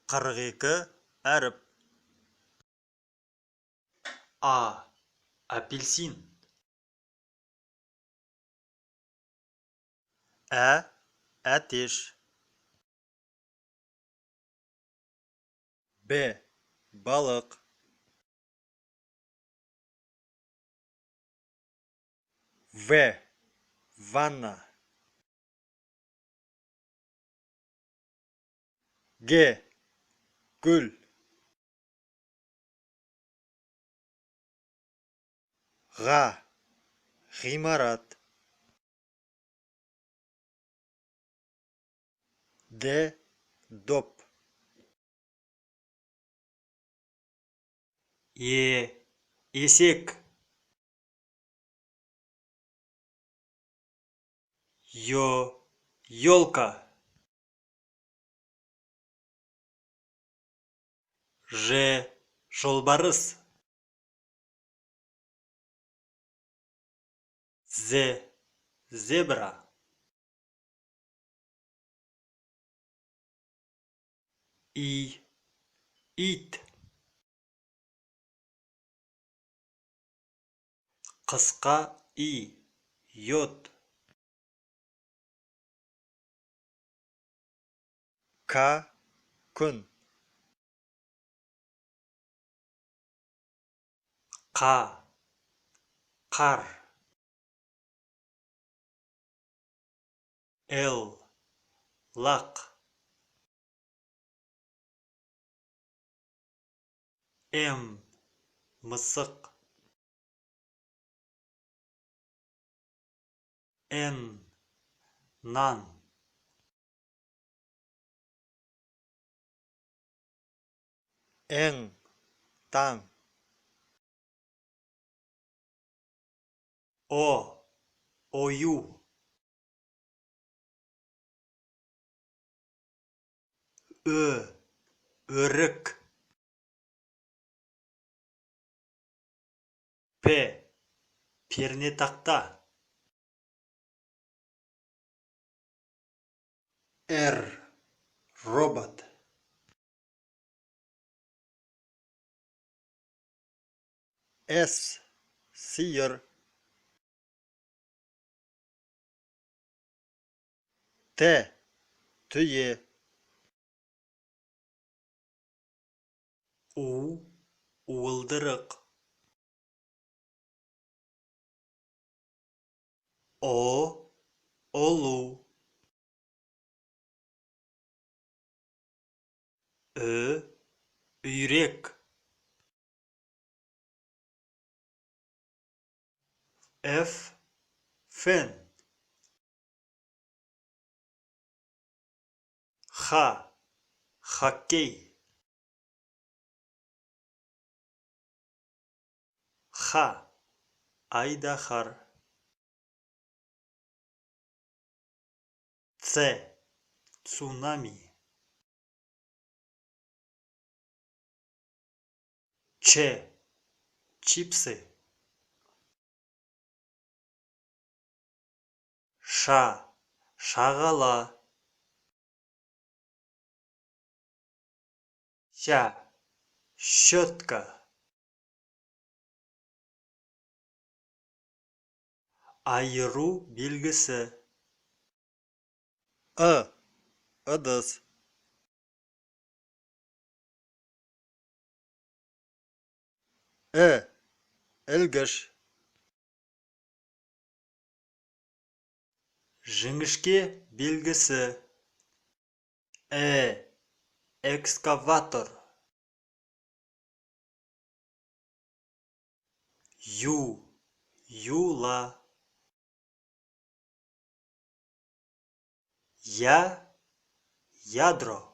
42 әріп. А. Апельсин. Әтеш. Б. Балық. В. Ванна. Г. Гүл. Ға. Ғимарат. Д. Доп. Есек. Ёлка. Жолбарыс. Зебра. Ит. Қысқа йод. Күн. Қар. Лақ. Мысық. Нан. Таң. Ою. Өрік. Пернетақта. Робот. Сиыр. Түйе. Уылдырық. Олу. Үйрек. Фен. Хоккей. Айдаһар. Цунами. Чипсы. Шағала. Щетка. Айыру белгісі. Ыдыс. Ілгіш. Жіңішке белгісі. Экскаватор. Юла. Ядро.